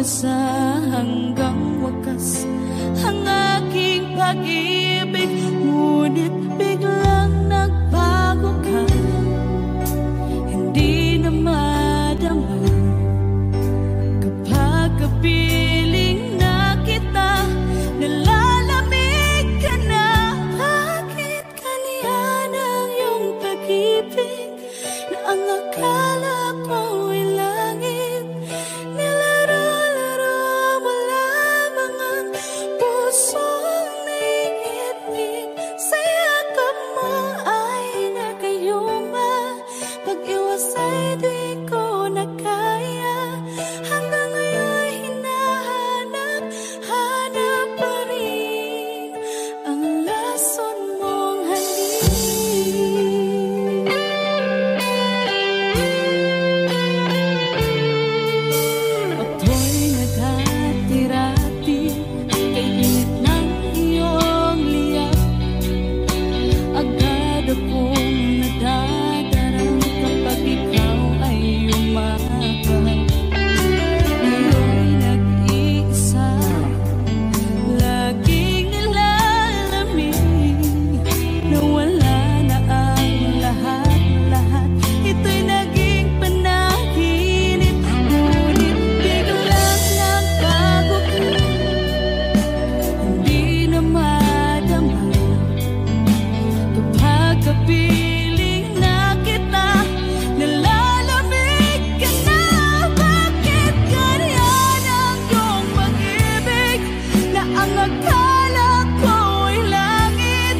sa hanggang wakas ang aking pag-ibig, ngunit biglang nagbago ka. Hindi na madama kapag kapiling na kita, nalalamig ka na. Bakit ganyan ang iyong pag-ibig na ang akala ko'y langit? Nilaro-laro mo lamang ang pusong naiibig. Sa yakap mo ay nagayuma, pag-iwas ay di ko na kaya. Hanggang ngayon hinahanap-hanap pa rin ang lason mong halik. Ako'y naghatirati kay init ng iyong liyak. Agad akong nadadarang kapag ikaw ay umakap. Ngayon nag-iisa, laging nilalamig, nawala na ang lahat-lahat. Ito'y naging panaginip, ngunit biglang nagbago ka. Hindi na madama kapag kapiling na kita, nalalamig ka na. Bakit ganyan ang iyong pag-ibig na ang akala ko'y langit?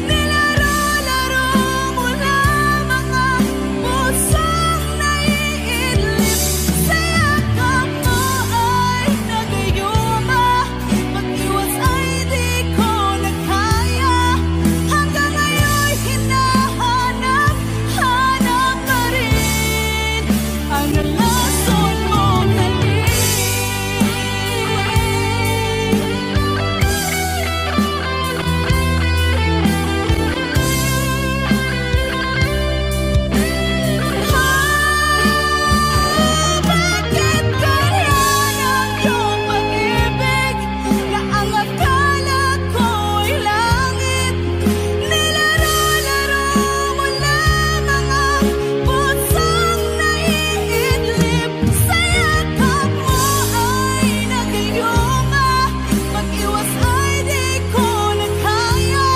Nilaro-laro mo lamang ang pusong naiidlip. Sa yakap mo ay nagayuma, pag-iwas ay di ko na kaya. Hanggang ngayon hinahanap-hanap pa rin ang lason mong halik. Bakit ganyan ang iyong pag-ibig na ang akala ko'y langit? Nilaro-laro mo lamang ang pusong naiidlip. Sa yakap mo ay nagayuma, pag-iwas ay di ko na kaya.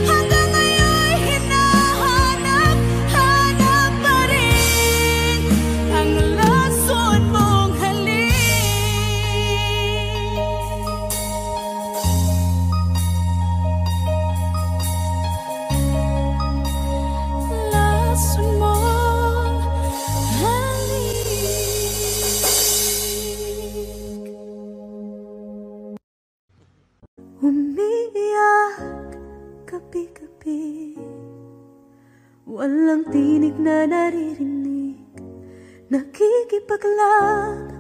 Hanggang ngayon hinahanap-hanap pa rin ang lason mong halik. Lason mong halik. Umiiyak gabi-gabi, walang tinig na naririnig, nakikipaglag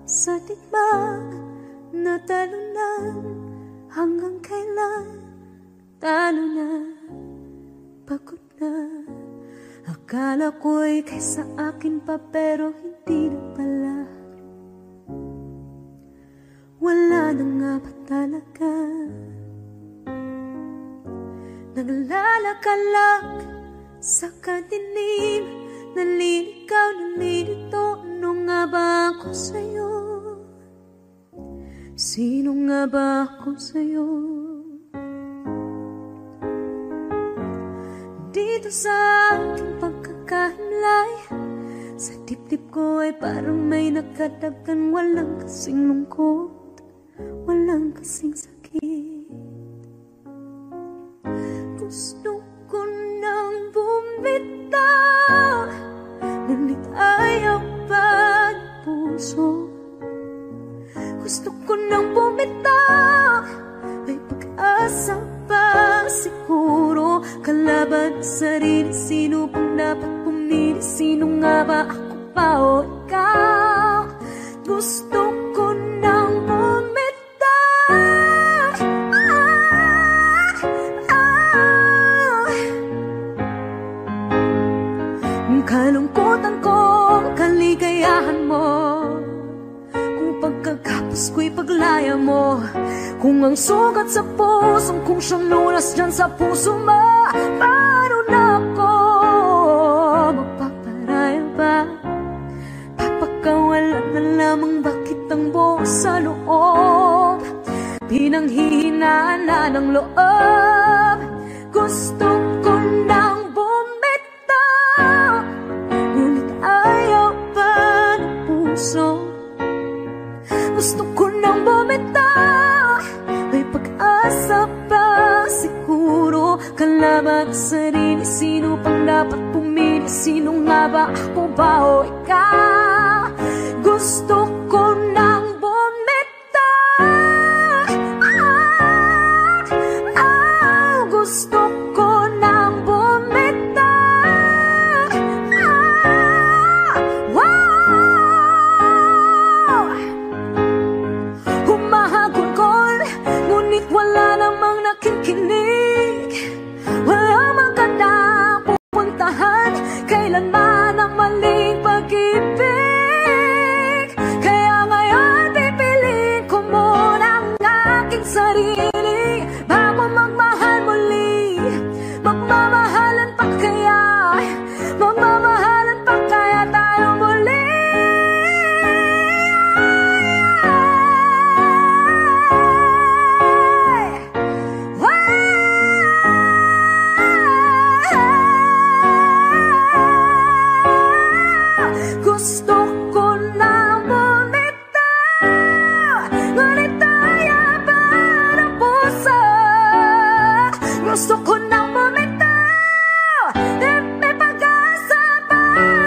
sa tikmak na talunan. Hanggang kailan talo na, pagod na. Akala ko'y kaysa akin pa, pero hindi na pala. Wala na nga ba talaga? Naglalakalag sa kadilim, naliligaw, nalilito. Ano nga ba ako sa'yo? Sino nga ba ako sa'yo? Dito sa aking pagkakahinlay, sa dibdib ko ay parang may nakadagan. Walang kasing lungkot, walang kasing sakit. Gusto ko nang bumitaw, ngunit ayaw pa ng puso. Gusto ko nang bumitaw, may pag-asa pa siguro. Kalaban sa sarili, sino bang dapat pumili? Sino nga ba, ako pa o ikaw? Gusto ko nang bumitaw, kalungkutan ko, kaligayahan mo. Kung Diyos ko'y paglaya mo. Kung ang sugat sa pusong kung siyang lunas dyan sa puso mo, paano na ako magpaparaya ba? Papakawalan na lamang bakit ang buo sa loob, pinanghihinaan na ng loob. Gusto ko nang bumitaw, ngunit ayaw pa ng puso. Gusto ko nang bumitaw, may pag-asa pa siguro. Kalaban sa sarili, sino pang dapat pumili? Sino nga ba, ako ba o ikaw? Gusto ko nang gusto ko nang bumitaw. Wow! Humahagulgol, ngunit wala namang nakikinig. Walang magandang pupuntahan, kailanman ang maling pag-ibig. Kaya ngayon pipiliin ko muna ang aking sarili bago magmahal muli. Magmamahalan pa kaya? Magmamahalan pa kaya tayo muli? Gusto ko nang bumitaw, ngunit ayaw pa ng puso. Gusto ko nang bumitaw, may pag-asa pa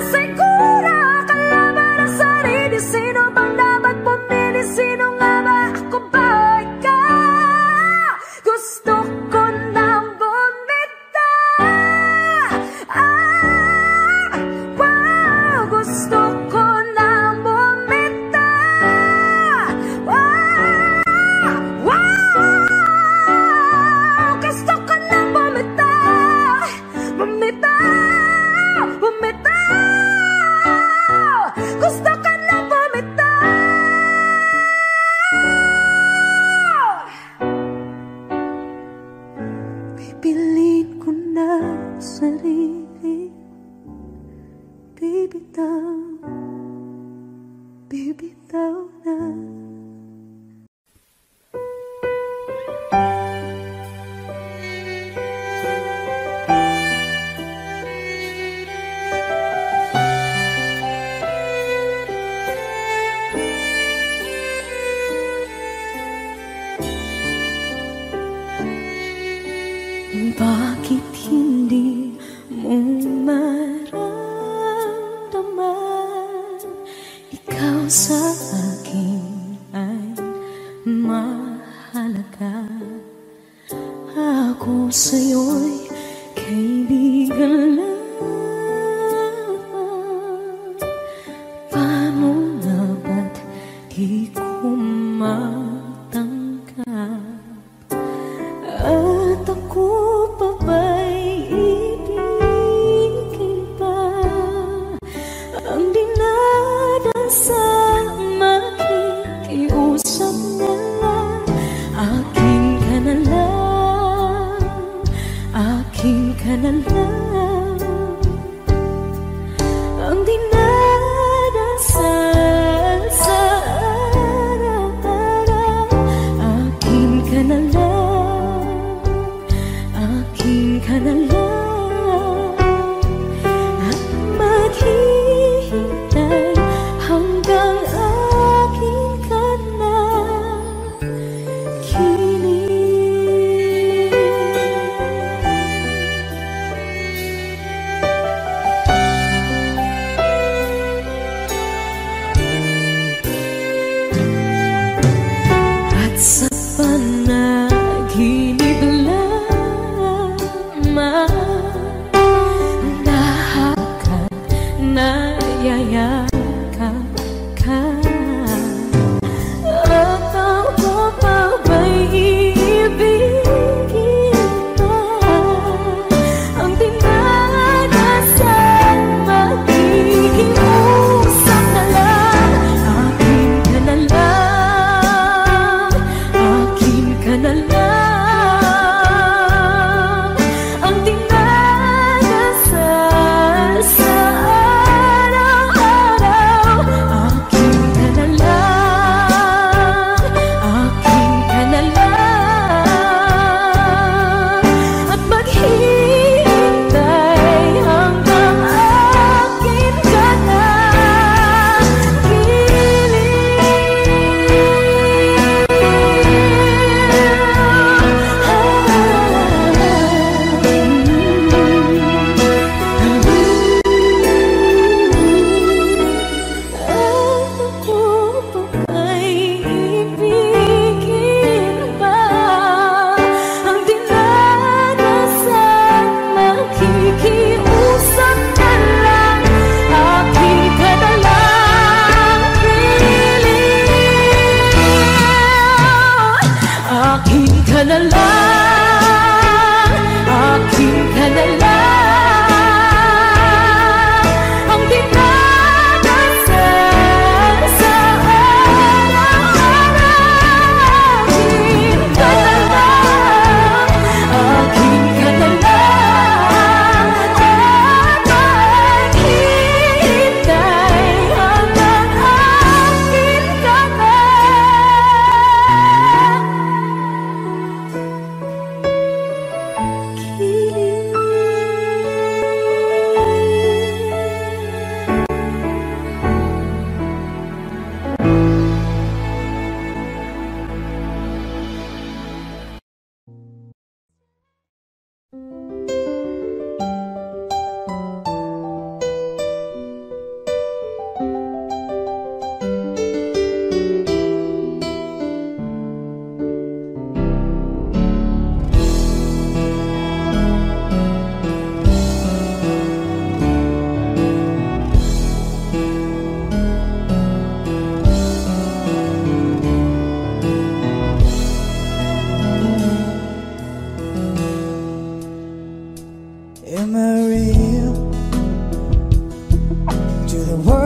siguro. Kalaban ang sarili, sino bang dapat pumili? Sino nga ba, ako ba o ikaw? Gusto ko nang bumitaw. Wow! Gusto ko nang bumitaw. Wow! Gusto ko nang bumitaw. Bumitaw! Bumitaw! Gusto ko nang bumitaw. Pipiliin ko na sarili, bibitaw, bibitaw na. Bakit hindi mo maramdaman? Ikaw sa akin ay mahalaga. Ako sa'yo'y kaibigan lamang. Paano nga ba't di ko matanggap? At ako pa ba'y ibigin pa? Ang dinadansang makikiusap na lang. Akin ka na lang, akin ka na lang. Ang dinadansang sa araw-araw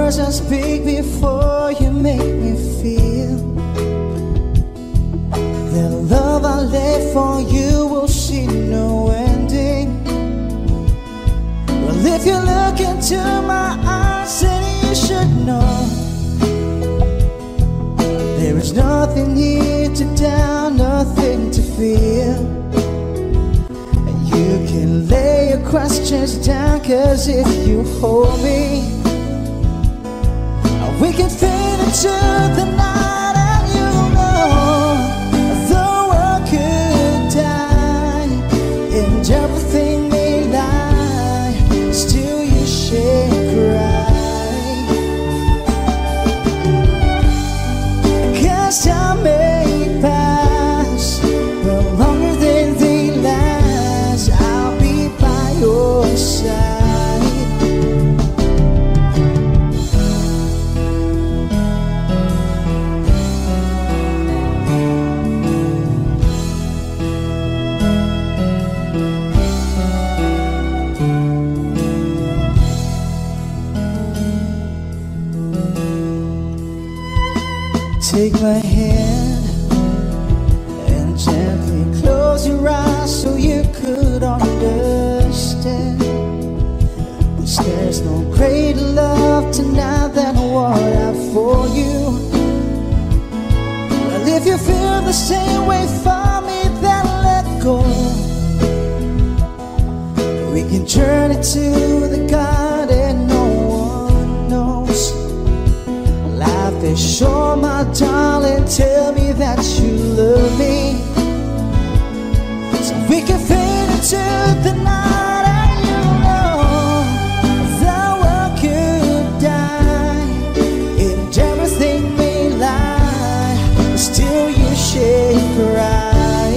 words I speak before you make me feel. The love I lay for you will see no ending. Well, if you look into my eyes, then you should know there is nothing here to doubt, nothing to fear. You can lay your questions down, 'cause if you hold me, we can fade into the night. And you know the world could die and everything may lie, still you shan't cry. 'Cause time may pass, but longer than they last, I'll be by your side. Take my hand and gently close your eyes so you could understand. There's no greater love tonight than what I have for you. Well, if you feel the same way for me, then let go. We can journey to the garden no one knows. Life is short, my darling, tell me that you love me, so we can fade into the night. And you know the world could die and everything may lie, still you shan't cry.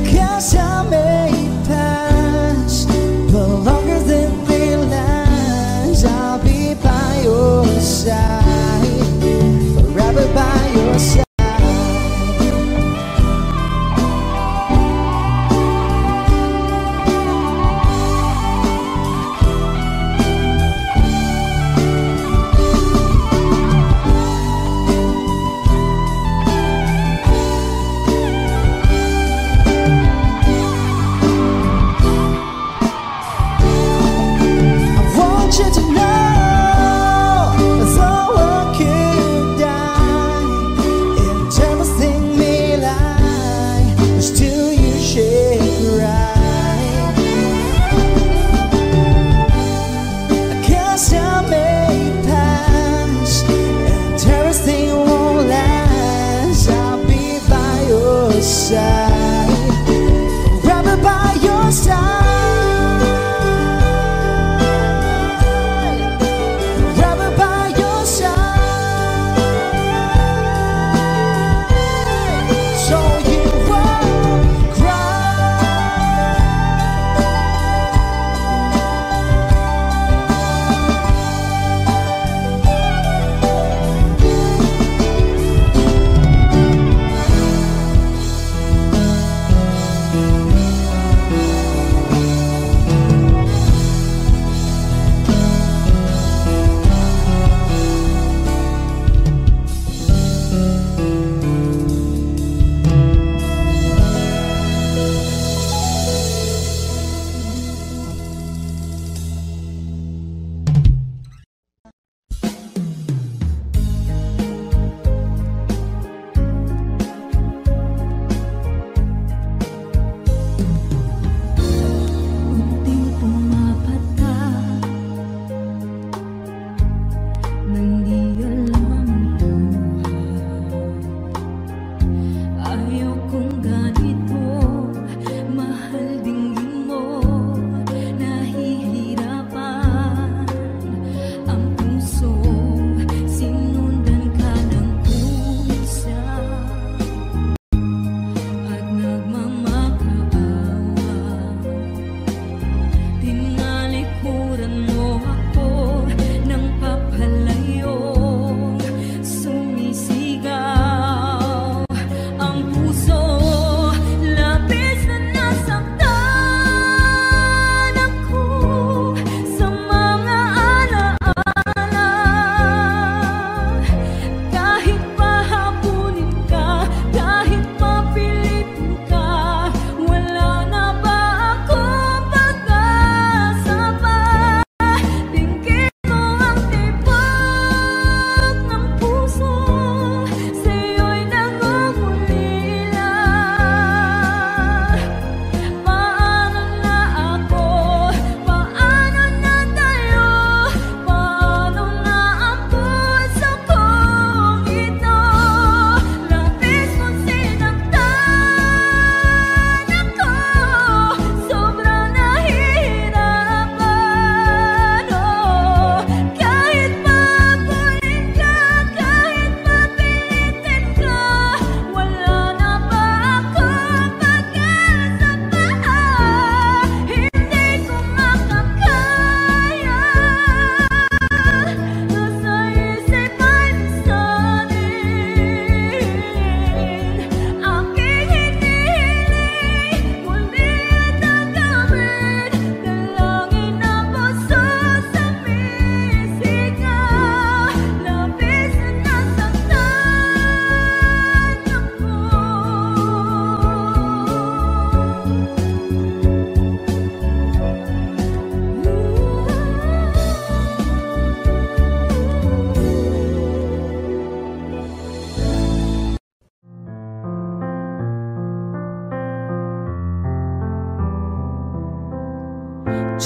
'Cause time may pass, but longer than they last, I'll be by your side, forever by your side.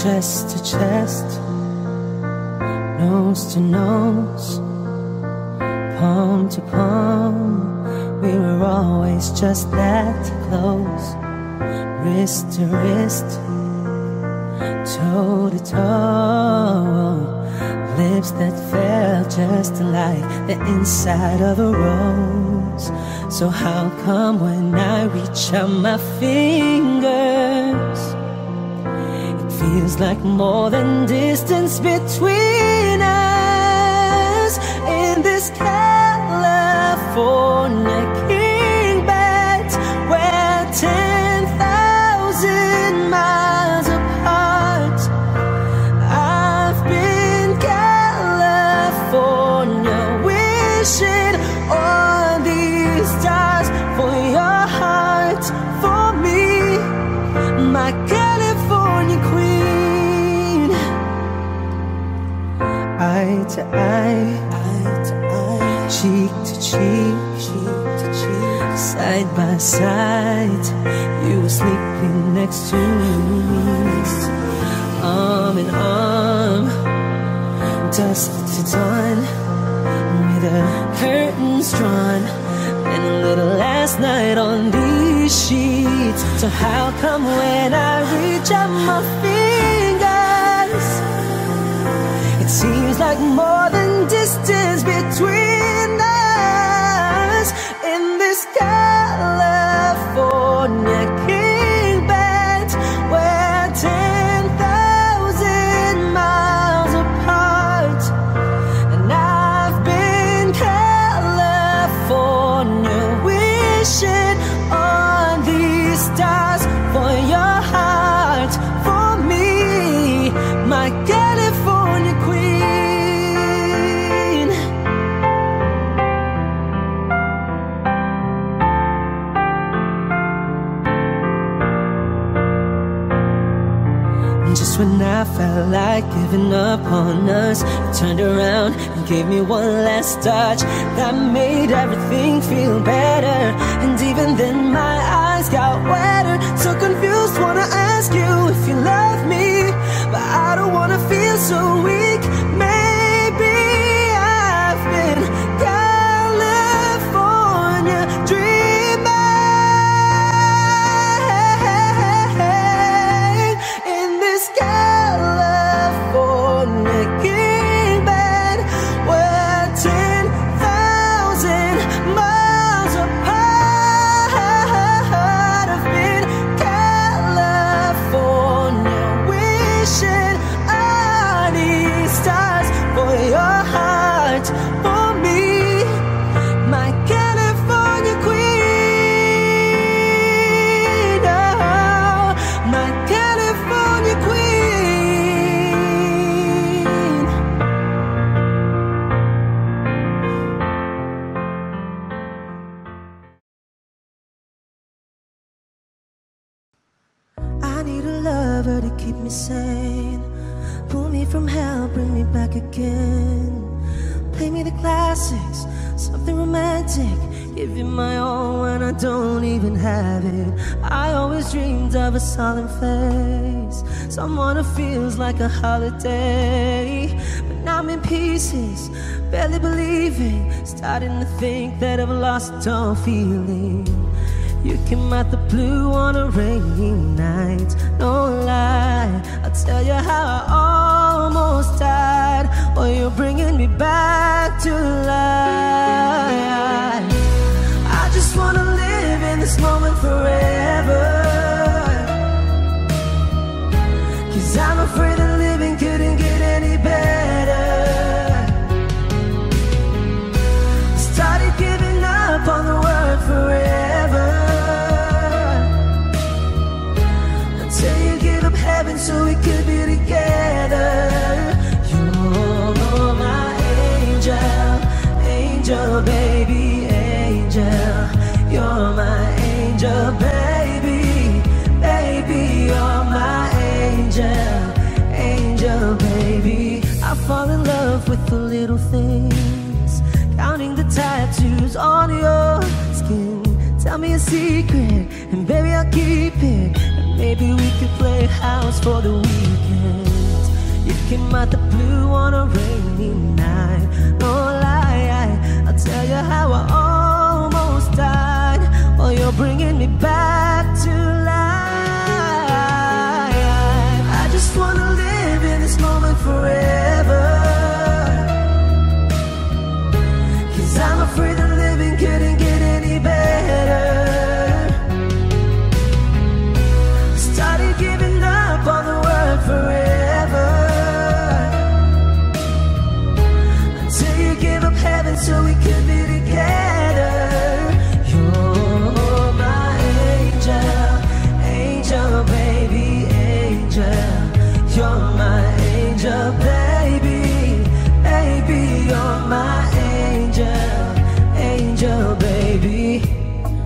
chest to chest, nose to nose, palm to palm. We were always just that close, wrist to wrist, toe to toe, lips that felt just like the inside of a rose. So how come when I reach out my fingers, it feels like more than distance between us? In this California king bed, we're 10,000 miles apart. I've been California wishing on these stars for your heart, for me, my California queen. Eye to eye, cheek to cheek, side by side, you were sleeping next to me, arm in arm, dusk to dawn, with the curtains drawn, and a little last night on these sheets. So how come when I reach out my fingers, it seems like more than distance between us? In this California king bed, we're 10,000 miles apart. And I've been California wishing on these stars for your heart, for me, my California queen. Just when I felt like giving up on us, you turned around and gave me one last touch that made everything feel better. And even then my eyes got wetter, so confused, wanna ask you if you love me, but I don't wanna feel so weak. Maybe I've been California dreaming in this California king bed. We're 10,000 miles apart. I've been California wishing on these stars for your heart, for me, my California queen. Oh, my California queen. I need a lover to keep me sane, pull me from hell, bring me back again. Play me the classics, something romantic, give you my all when I don't even have it. I always dreamed of a solemn face, someone who feels like a holiday. But now I'm in pieces, barely believing, starting to think that I've lost all feeling. You came out the blue on a rainy night, no lie, I'll tell you how I almost died. Oh, you're bringing me back to life. I just wanna live in this moment forever, 'cause I'm afraid that living couldn't get any better. Started giving up on the word forever, until you give up heaven so we could be together. You're my angel, angel baby, angel. You're my angel baby, baby. You're my angel, angel baby. I fall in love with the little things, counting the tattoos on your skin. Tell me a secret and baby I'll keep it. And Maybe we could play house for the weekend. You came out the blue on a rainy night. No lie, I'll tell you how I almost died. Oh, you're bringing me back to life. I just wanna live in this moment forever, 'cause I'm afraid that living couldn't get any better. Started giving up on the word forever, until you gave up heaven so we could be together. You're my angel, angel baby, angel. You're my angel baby, baby. You're my angel, angel baby.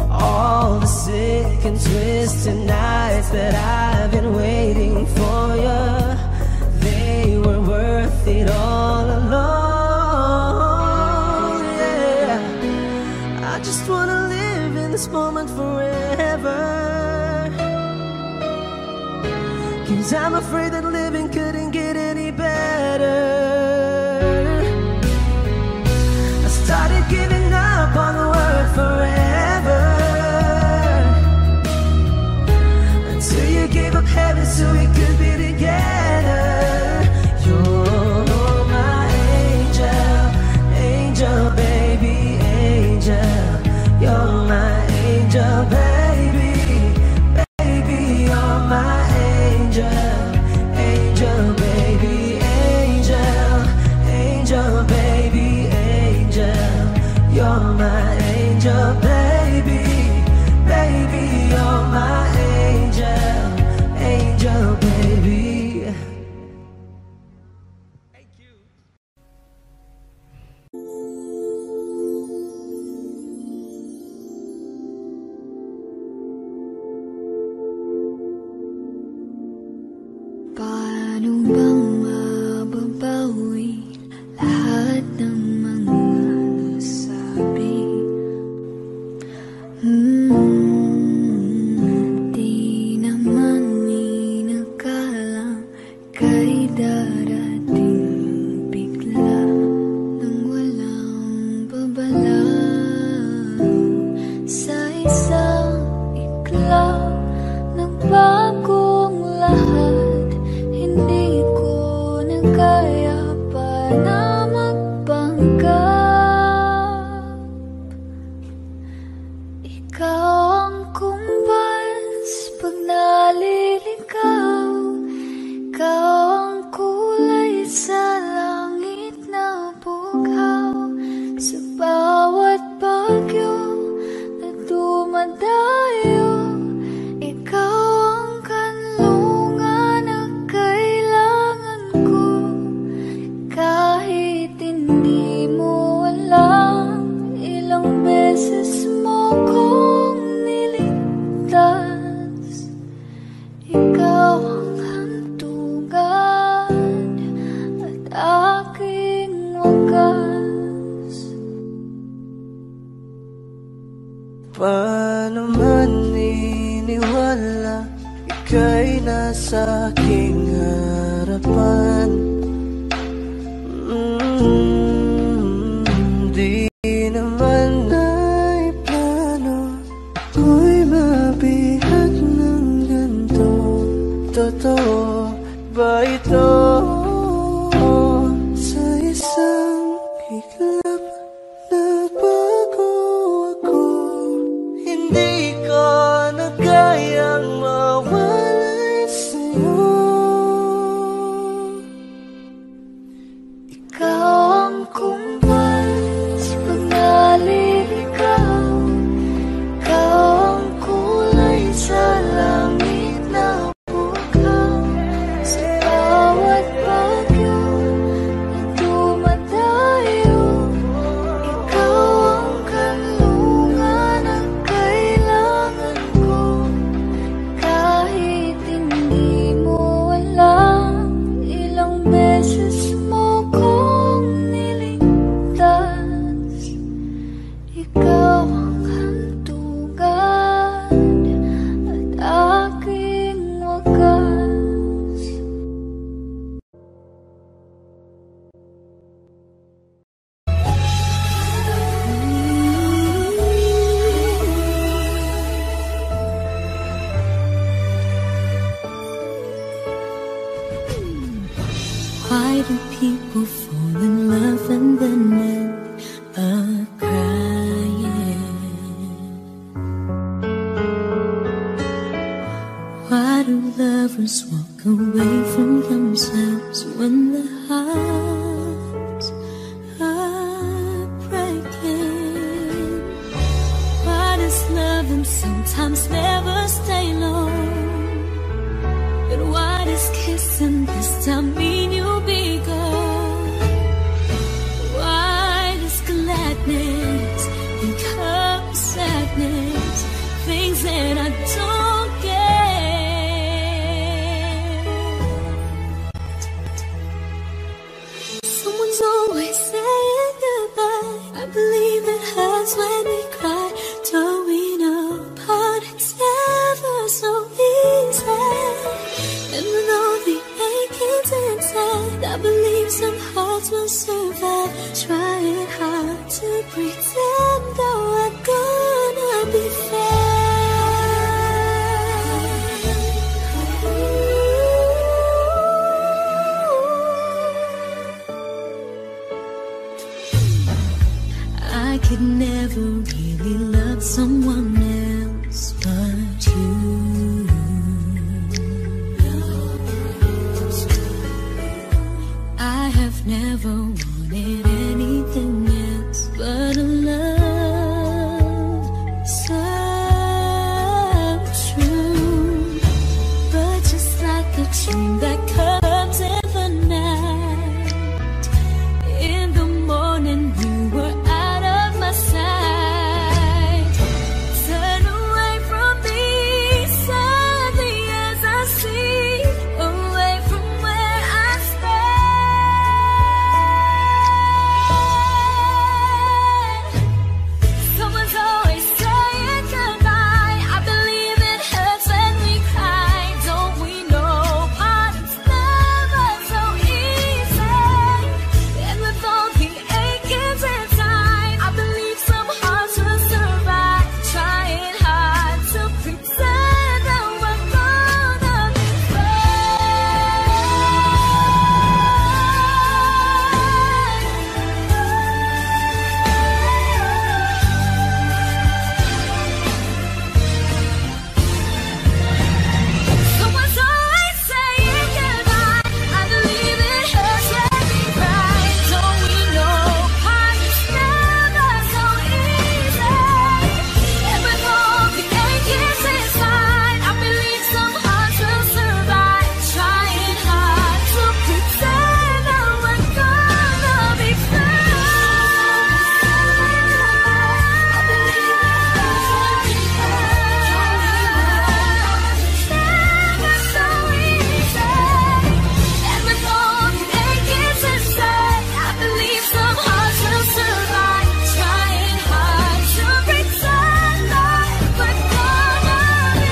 All the sick and twisted nights that I've been waiting for you, they were worth it all alone. Yeah, I just wanna live in this moment forever, 'cause I'm afraid that living couldn't get any better. I started giving up on the word forever, until you gave up heaven so we could be together. You're my angel, angel baby, angel. You're my angel baby, baby. You're my angel, angel baby, angel, angel baby, angel. You're my angel baby, baby. You're my angel, angel baby. Thank you. Paano bang mababawi lahat ng mga nasabi? Di naman inakalang kay darating bigla nang walang babala. Sa isang iklaw nagbagong lahat. Hindi ko na kaya pa na magpanggap. Ikaw ang kumpas pag naliligaw. Ikaw ang kulay sa langit na bughaw. Sa bawat bagyo na dumadayo, ikaw ang kanlungan na kailangan ko. Kahit hindi mo alam, ilang beses mo kong niligtas. Ikaw ang hantungan at aking wagas. Paano man iniwala, ika'y nasa aking harapan. Di naman naiplano ako'y mabihat ng ganito. Totoo ba ito? Sa isang iglap nagbago ako. Hindi ko na kayang mawalay sa'yo. Ikaw ang kumpas pag naliligaw. Ikaw ang kulay sa langit na bughaw. do people fall in love and then end up crying? Why do lovers walk away from themselves when the hearts are breaking? Why does loving sometimes never stay long? But why does kissing this time mean you'll be gone? Why does gladness become sadness? Things that I don't get. Someone's always saying goodbye. I believe it hurts when we cry. Don't we know apart it's never so easy? And with all the achings inside, I believe some hearts will survive. Trying hard to pretend that we're gonna be fair. I could never really love someone else but you. I have never wanted anything else but a love so true. But just like a dream that comes in the night, in the morning you were out of my sight. Turn away from me sadly as I see, away from where I stand. Someone's always saying goodbye. I believe it hurts when we cry. Don't we know part it's never so easy? And with all the achings inside, I believe some hearts will survive. Trying hard to pretend that we're gonna be Someone's always saying goodbye. I believe it hurts when we cry. Don't we know part it's never so easy? And with all the achings inside, I believe some hearts will survive. Trying hard to pretend that we're gonna be And with all the achings inside, I believe some hearts will survive. Trying hard to pretend that we're gonna be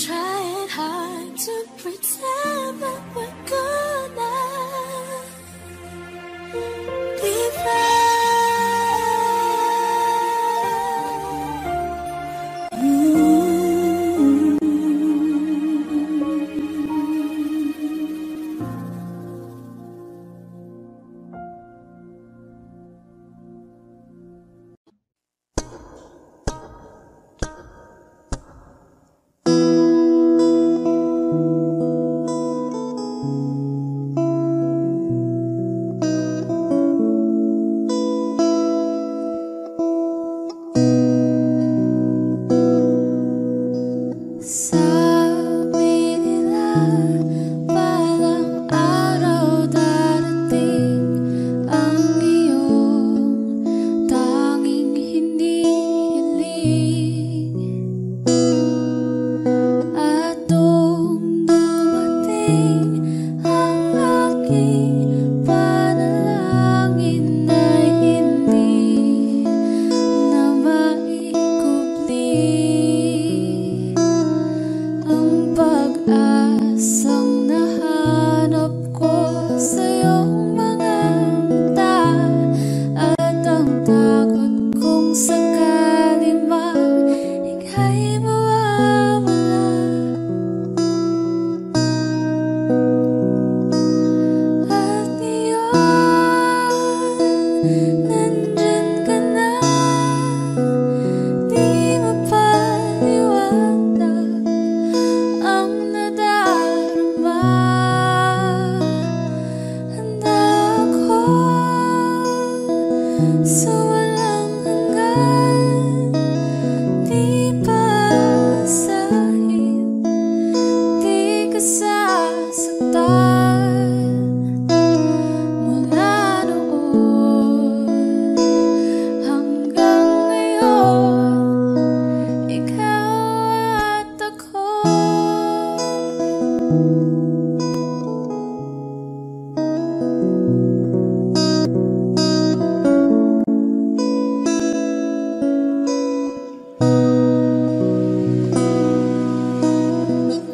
Trying hard to pretend that we're gonna be ka sasaktan mula noon hanggang ngayon, ikaw at ako.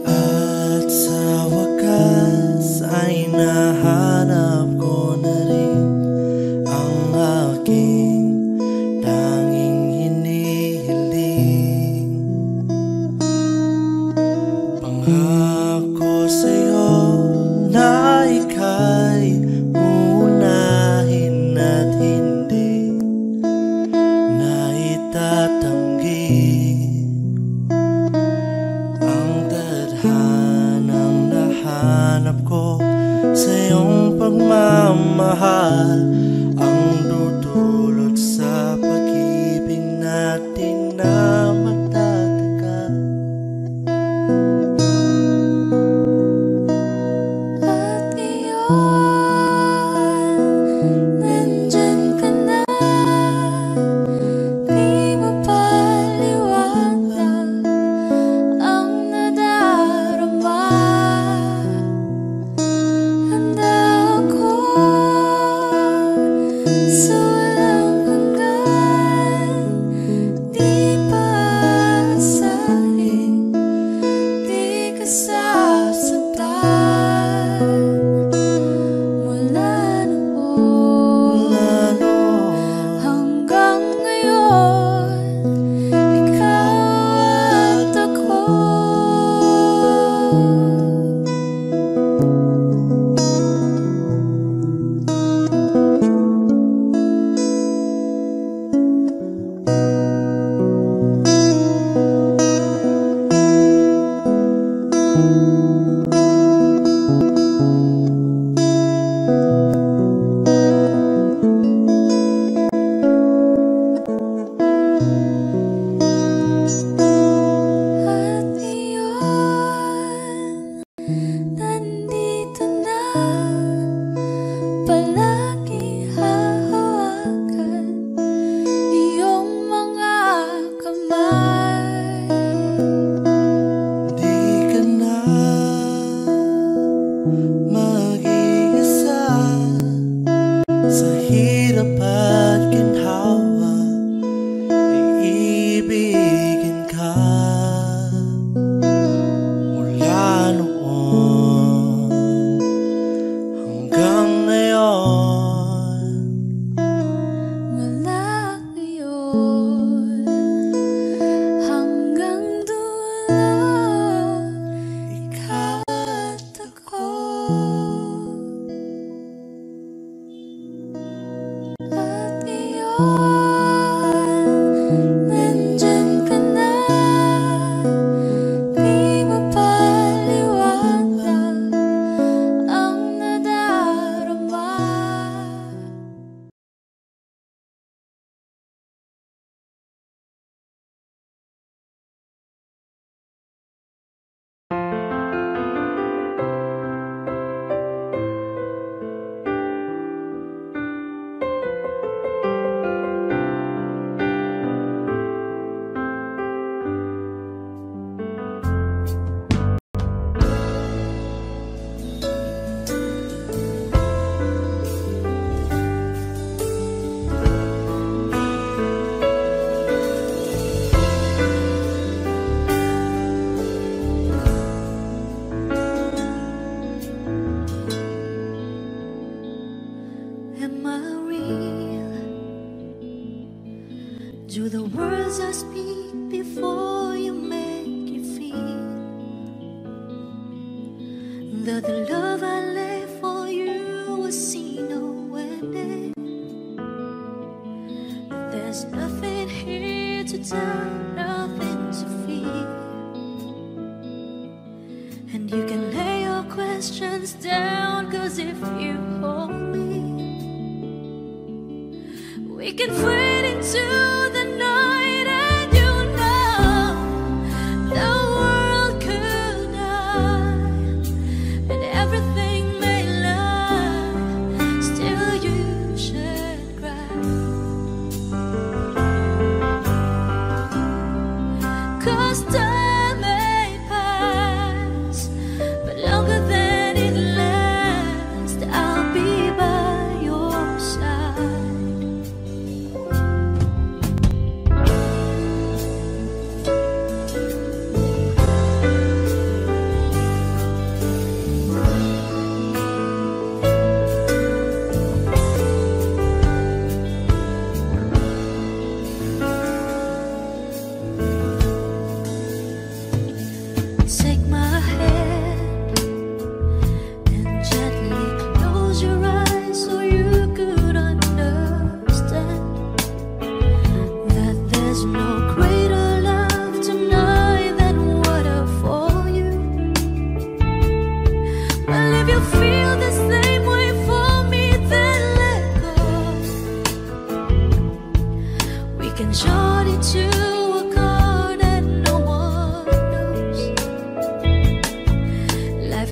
At sa wakas ay nahanap ko na rin ang aking tanging hinihiling. Pangako sa'yo na ika'y uunahin at hindi na itatanggi ang tadhanang nahanap ko sa iyong pagmamahal, ang dudulot sa pag-ibig natin na matatagal. At ngayon, nandyan ka na, di mapaliwanag ang nadarama. Handa ako sa walang hanggan, di paasahin, di ka sasaktan mula noon hanggang ngayon, ikaw at ako. At iyon, nandito na, palagi hahawakan iyong mga kamay. Di ka na mag-iisa sa hirap at ginhawa, iibigin ka mula noon hanggang ngayon. Mula ngayon hanggang dulo, ikaw at ako. At ngayon, nandyan ka na, di mapaliwanag ang nadarama. Am I real? Do the words I speak before you make you feel that the love I left for you was seen nowhere there? There's nothing here to tell, nothing to feel, and you can lay your questions down, 'cause if you hold me, we can fade into the night, and you know the world could die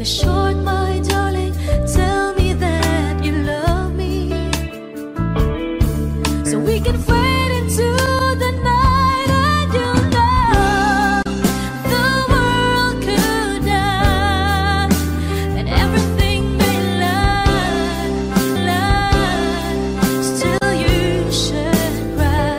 is short, my darling. Tell me that you love me, so we can fade into the night, and you know the world could die and everything may lie, still you should cry.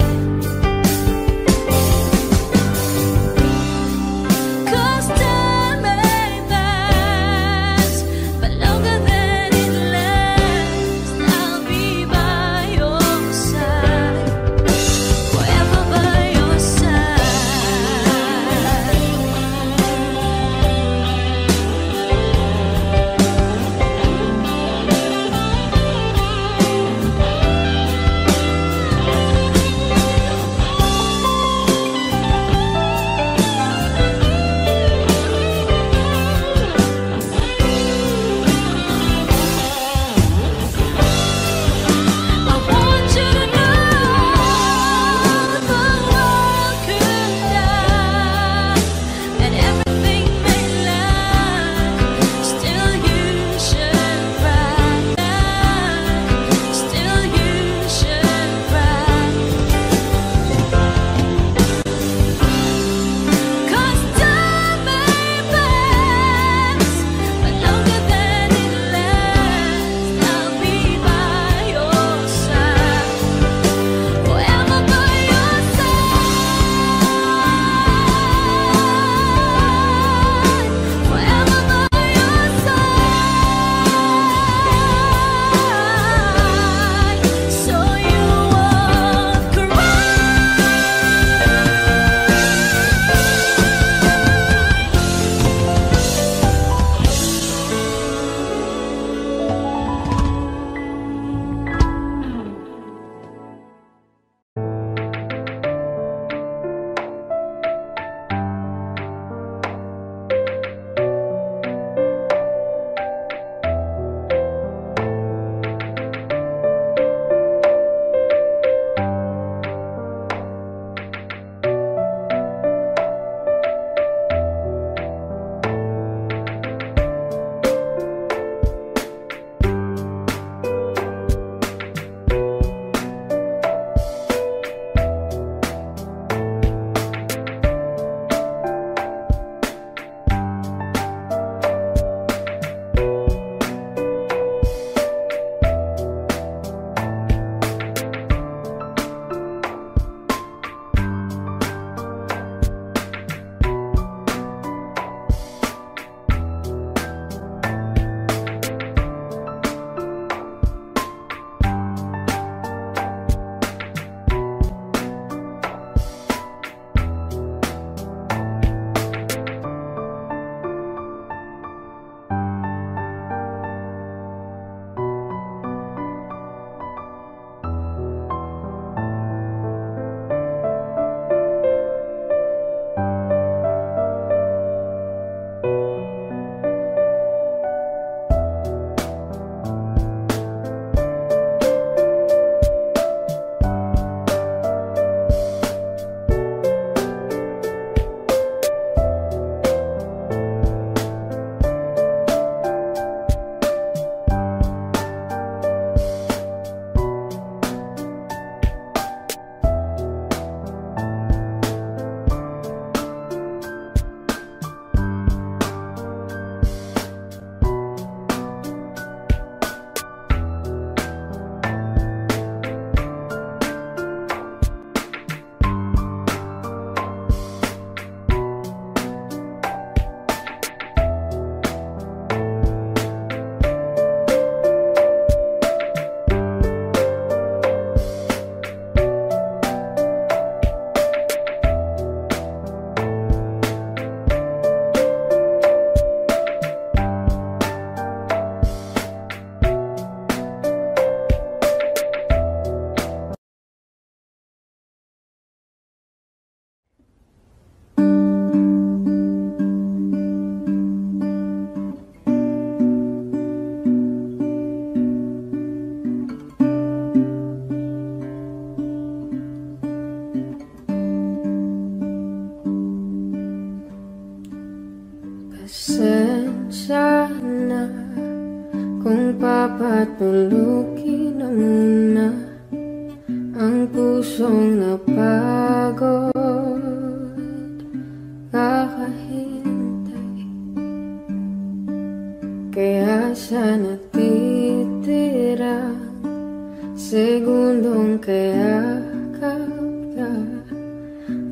'Cause time may pass, sana kung papatulukin na muna ang pusong napagod, kakahintay. Kaya sa natitirang segundong kayakap ka,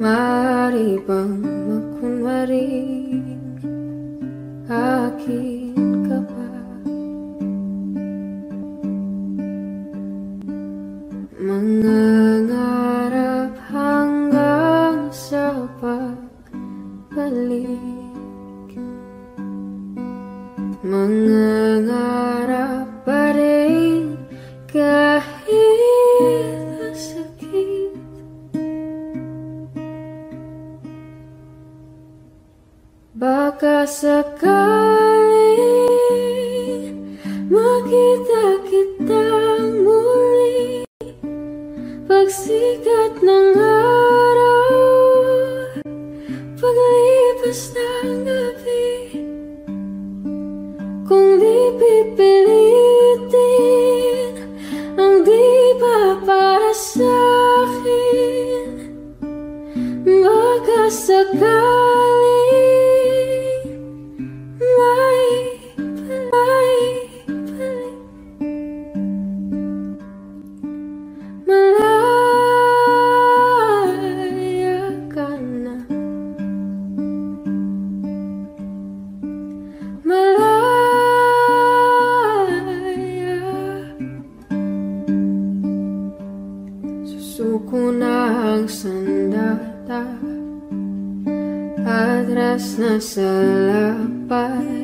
maaari bang makunwaring akin ka pa? Mangangarap hanggang sa pagbalik, mangangarap pa rin kahit masakit. Baka sakaling makita kitang muli pagsikat ng araw, paglipas ng gabi. Kung di pipilitin ang di ba para sa'kin, baka sakaling may balik. Malaya ka na, malaya. Susuko na ang sandata, atras na sa lapad.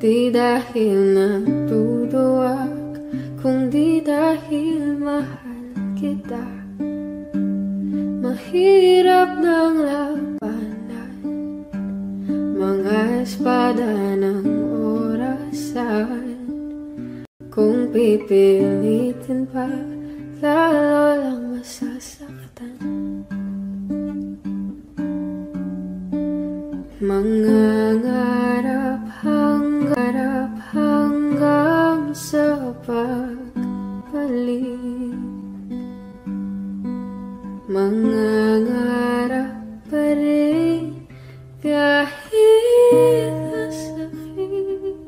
Di dahil natuduwag, kundi dahil mahal kita. Mahirap ng labanan, mga espada ng orasan. Kung pipilitin pa, lalo lang masasaktan. Mangangarap hanggang sa pagbalik, mangangarap pa rin kahit masakit.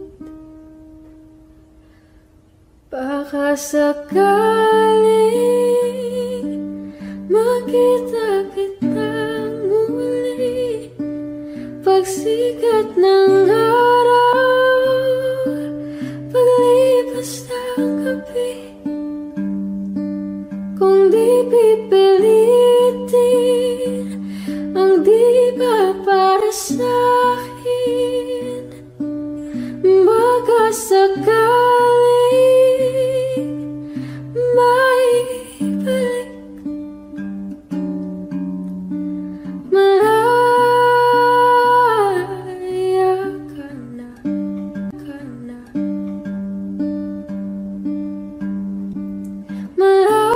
Baka sakaling makita kitang muli pagsikat ng araw, paglipas ng gabi. Kung di pipilitin ang di ba para sa'kin, baka sakaling may balik. Malaya ka na, malaya.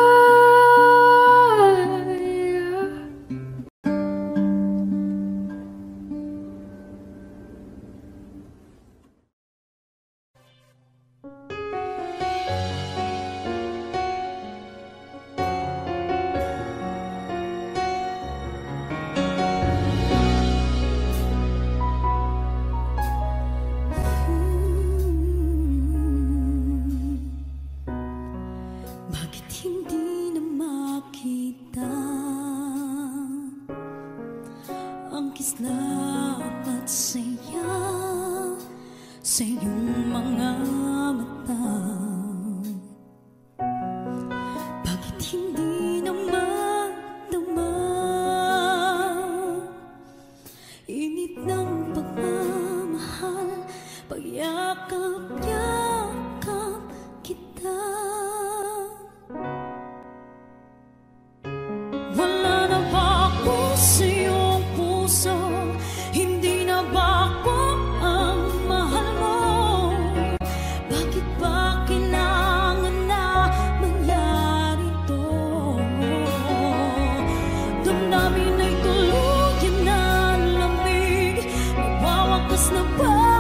Bakit hindi na makita ang kislap at saya sa iyong mga mata? Bakit hindi na madama init ng pagmamahal, pagyakap-yakap kita? Wala na ba ako sa iyong puso? Hindi na ba ako ang mahal mo? Bakit ba kailangan na mangyari to? Damdamin ay tuluyan na lamig, nawawakas na ba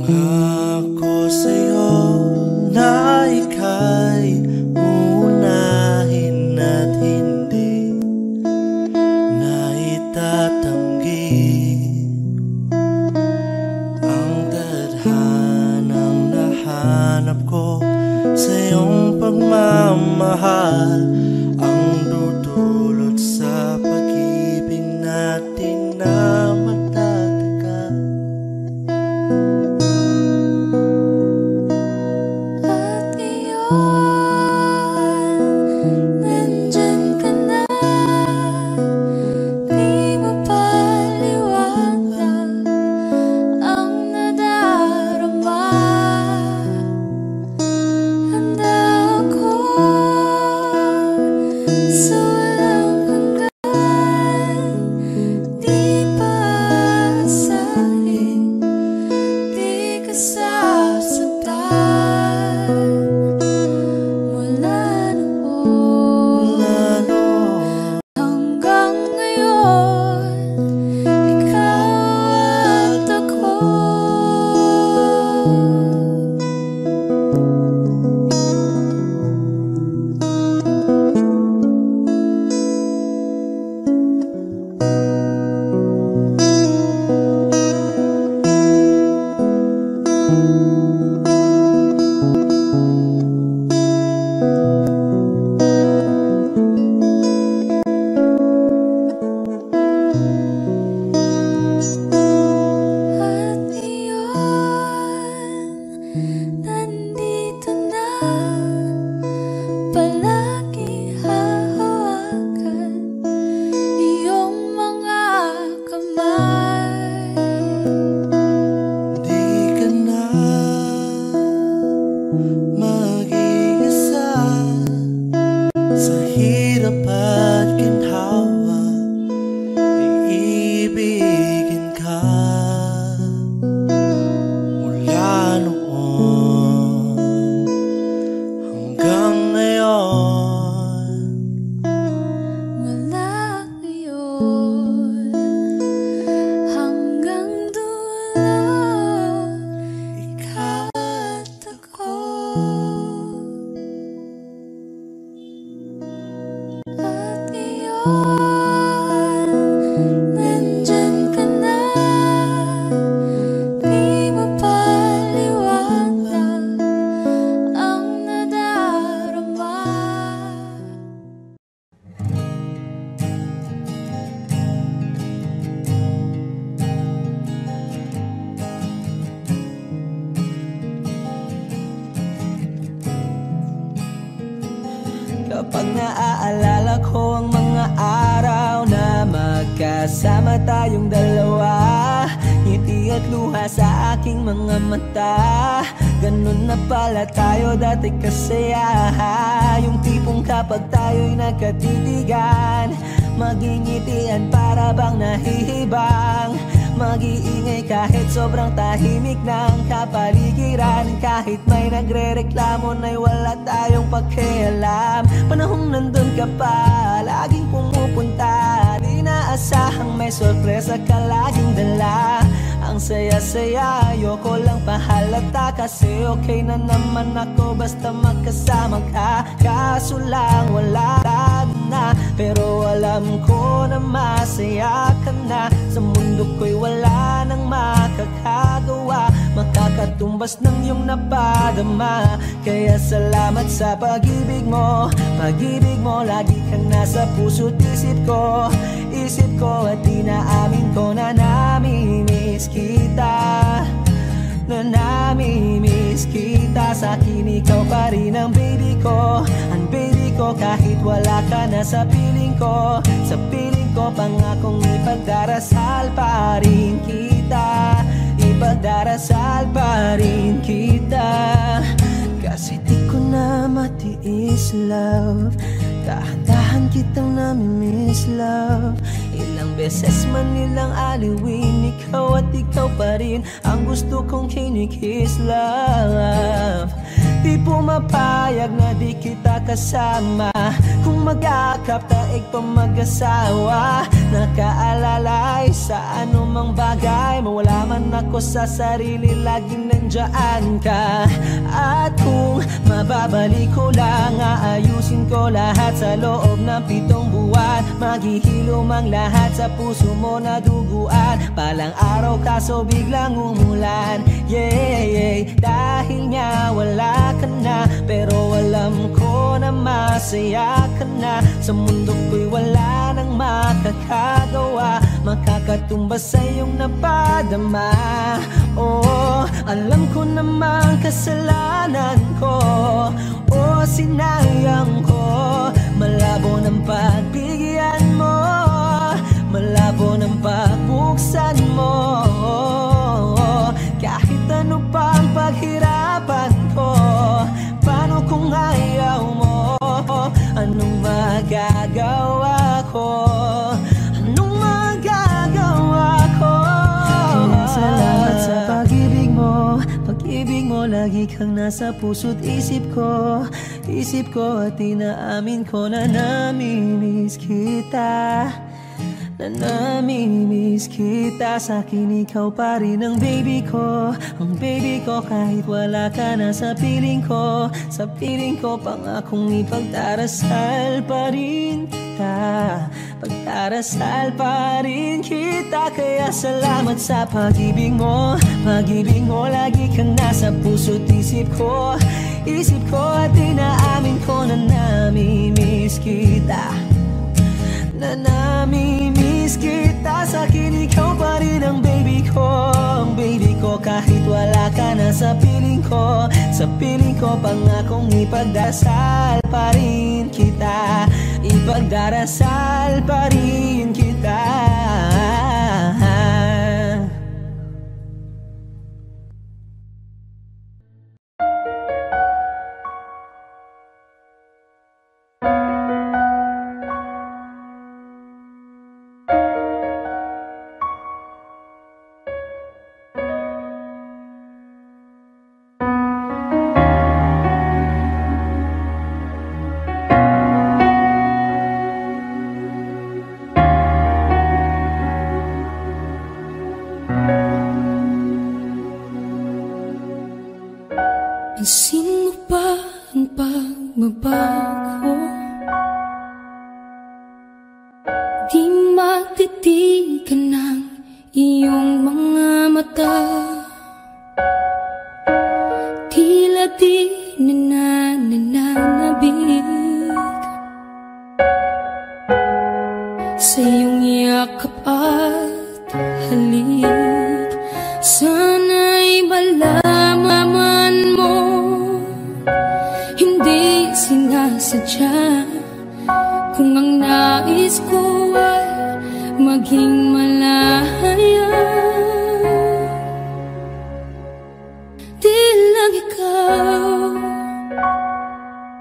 Pangako sa'yo na ika'y uunahin at hindi na itatanggi ang tadhanang nahanap ko sa iyong pagmamahal, ang dudulot sa pag-ibig natin na magtatagal. At ngayon, nandyan ka na, di mo paliwanag ang nadarama. Handa ako sa walang hanggan, di paasahin, di ka sasaktan. Mula noon hanggang ngayon, ikaw at ako. At iyon, nandito na, palagi hahawakan iyong mga kamay. Di ka na mag-iisa sa hirap at ginhawa, iibigin ka mula noon hanggang ngayon. Mula ngayon hanggang dulo, ikaw at ako. At ngayon, nandyan ka na, di mo paliwanag ang nadarama. Kapag naaalala ko ang mga araw na magkasama tayong dalawa, ngiti at luha sa aking mga mata, ganun na pala tayo dati kasaya. Yung tipong kapag tayo'y nagkatitigan, magingitian para bang nahihibang, mag-iingay kahit sobrang tahimik ng kapaligiran, kahit may nagre-reklamo na'y wala tayong pakialam. Panahong nandun ka pa, laging pumupunta, di naasahang may sorpresa ka laging dala. Ang saya-saya, ayoko lang pahalata, kasi okay na naman ako basta magkasama ka. Kaso lang wala na, pero alam ko na masaya ka na. Sa mundo ko'y wala nang makakagawa, makakatumbas ng iyong napadama. Kaya salamat sa pag-ibig mo, pag-ibig mo. Lagi kang nasa puso't isip ko at inaamin ko na namimiss kita, na namimiss kita. Sa'kin ikaw pa rin ang baby ko, ang baby ko. Kahit wala ka na sa piling ko, sa piling ko, pangakong ipagdarasal pa rin kita, ipagdarasal pa rin kita. Kasi di ko na matiis, love, dahan-dahan kitang namimiss, love. Ilang beses man nilang aliwin, ikaw at ikaw pa rin ang gusto kong kinikiss, love. Di pumapayag na di kita kasama, kung mag-akap taig pa mag-asawa. Nakaalalay sa anumang bagay, mawala man ako sa sarili, laging nandyan ka. At kung mababalik ko lang, aayusin ko lahat sa loob ng 7 buwan. Maghihilom ang lahat sa puso mo na duguan. Palang araw kaso biglang umulan. Yeah, dahil nga wala ka na, pero alam ko na masaya ka na. Sa mundo ko'y wala nang makakagawa, makakatumbas sa iyong napadama. Oh, alam ko namang kasalanan ko, oh, sinayang ko. Malabo ng pagbigyan mo, malabo ng pagbuksan mo. Kahit ano pang paghirapan ko, paano kung ayaw mo? Anong magagawa ko? Anong magagawa ko? Kaya salamat sa pag-ibig mo. Pag-ibig mo, lagi kang nasa puso't isip ko. Isip ko at inaamin ko na namimiss kita. Na namimiss kita. Sa'kin ikaw pa rin ang baby ko. Ang baby ko kahit wala ka na sa piling ko. Sa piling ko pangakong ipagdarasal pa rin kita. Pagdarasal pa rin kita. Kaya salamat sa pag-ibig mo. Pag-ibig mo, lagi kang nasa puso't isip ko. Isip ko at inaamin ko na namimiss kita. Na namimiss kita. Sa'kin ikaw pa rin ang baby ko. Ang baby ko kahit wala ka na sa piling ko. Sa piling ko pangakong ipagdarasal pa rin kita. Ipagdarasal pa rin kita. Pansin mo ba ang pagbabago? Di matitigan ng iyong mga mata. Tila di nananabig sa iyong yakap at halik. Sana'y malaman mo, hindi sinasadya. Kung ang nais ko ay maging malaya, di lang ikaw,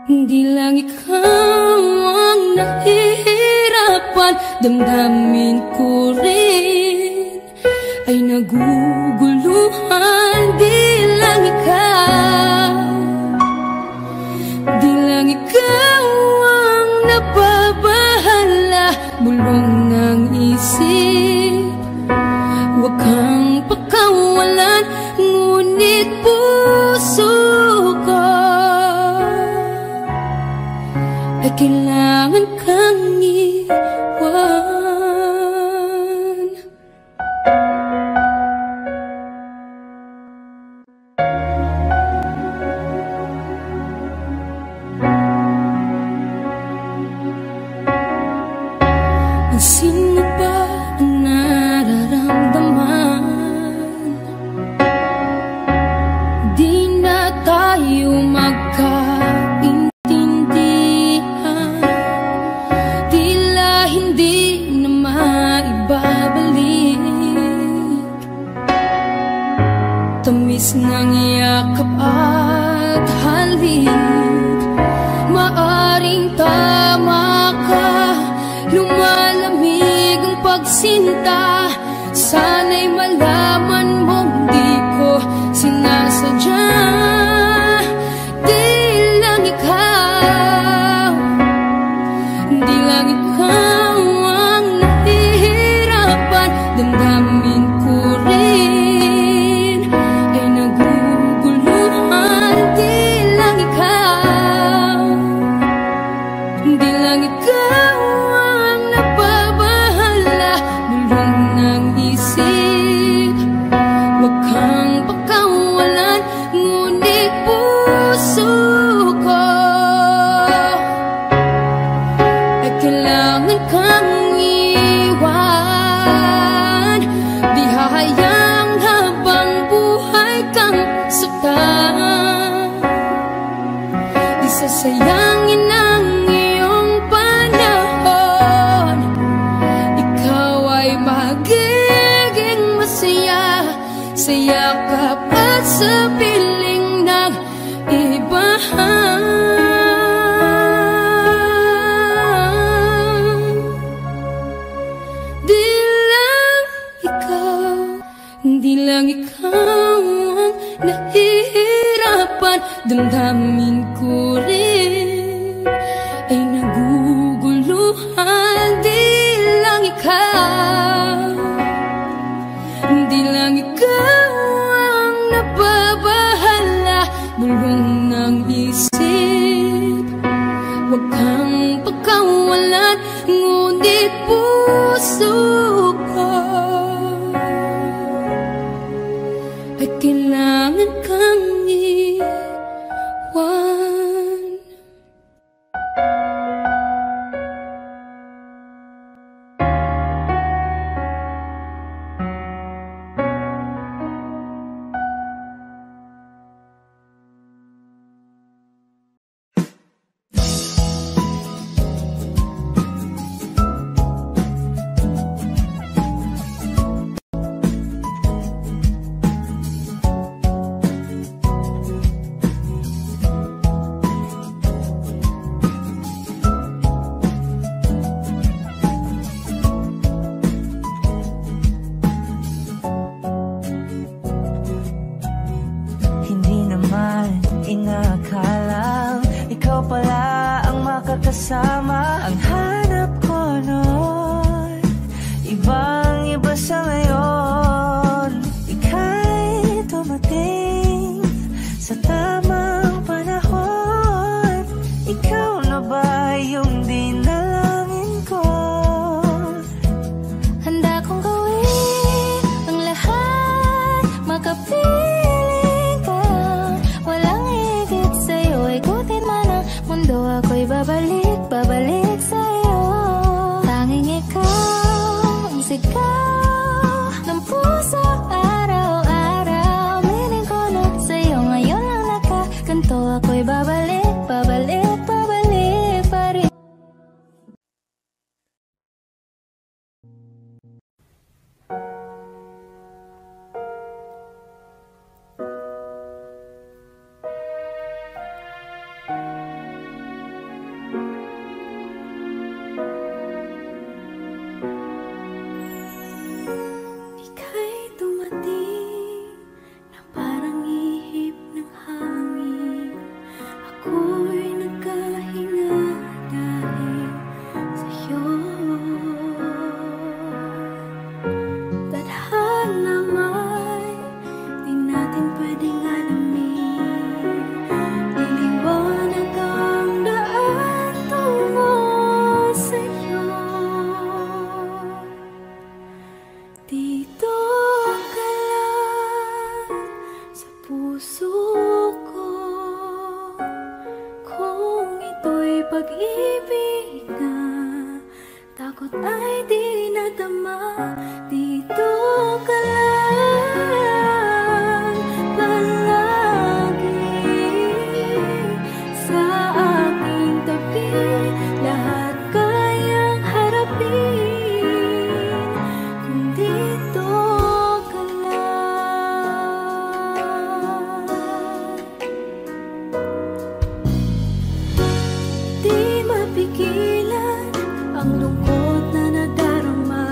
di lang ikaw ang nahihirapan. Damdamin ko rin ay naguguluhan. Di lang ikaw, di lang ikaw ang nababahala. Bulong ng isip, huwag kang pakawalan. Ngunit puso ko ay kailangan kang iwan. Pansin mo ba ang nararamdaman? Di na tayo magkaintindihan. Tila hindi na maibabalik tamis ng yakap at halik. Maaring tama ka, lumalamig ang pagsinta. Sana'y malaman mong di ko sinasadya. Di lang ikaw, di lang ikaw ang nahihirapan. Damdamin ko rin sayangin ang iyong panahon. Ikaw ay magiging masaya sa yakap at sa piling ng iba. Di lang ikaw ang nahihirapan, damdamin ko rin ay naguguluhan. Di lang ikaw ang nababahala, bulong ng isip. Huwag kang pagkawalan, ngunit puso ko ay kailangan kang iwan. Inakala ikaw pala ang makakasama. Ang hanap ko noon, ibang-iba sa ngayon. Ika'y tumating sa tamang panahon. Ikaw na ba yung dinalangin ko? Handa kong gawin ang lahat, makapiling ka. Walang higit sa'yo, ikutin man ang mundo. Ako'y babalik, babalik sa'yo. Tanging ikaw ang sigaw ng puso araw-araw. Miling ko na sa'yo, ngayon lang nakaganto. Ako'y babalik, babalik, babalik pa rin. Ika'y dumating na parang ihip ng hangin. Ako'y nagkahinga dahil sa'yo. Tadhana may di natin pwedeng alamin. Liliwanag ang daan tungo sa'yo. Dito ka lang sa puso ko. Kung ito'y pag-ibig na, takot ay di nadama. Dito ka lang palagi sa aking tabi. Lahat kayang harapin kung dito ka lang. Di mapigilan ang lungkot na nadarama.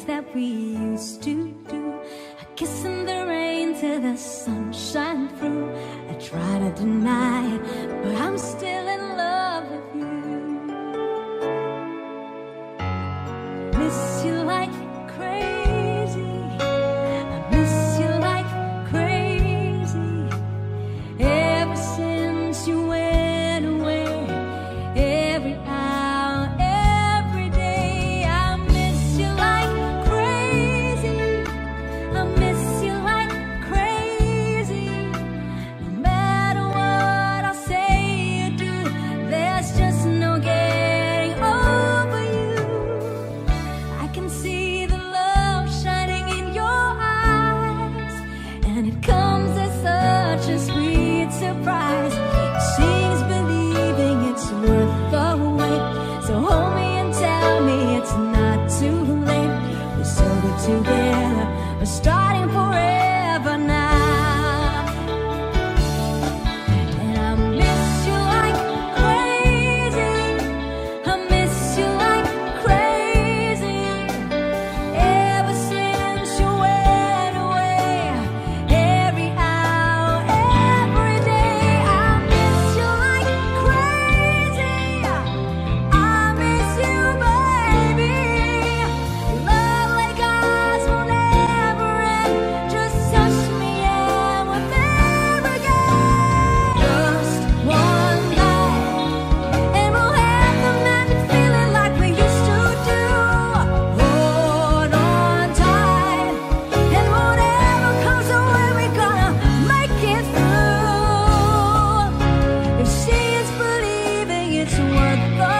things that we used to do. A kiss in the rain till the sun shine through. I try to deny it, but I'm still in love with you. Miss you like crazy. I miss you like crazy. Ever since you went away, every hour, every day, I miss you like crazy. I miss you like crazy. No matter what I say or do, there's just no getting over you. I can see the love shining in your eyes, and it comes as such a sweet surprise. She's believing it's worth the wait. So hold me and tell me it's not too late. We're so good together, we're starting forever now. And I miss you like crazy. I miss you like crazy. Ever since you went away, every hour, every day, I miss you like crazy. I miss you, baby. Love like ours will never end. Just touch me and we're there again. Just one night, and we'll have the magic feeling like we used to do. Hold on tight, and whatever comes our way, we're gonna make it through. If she is believing it's worth the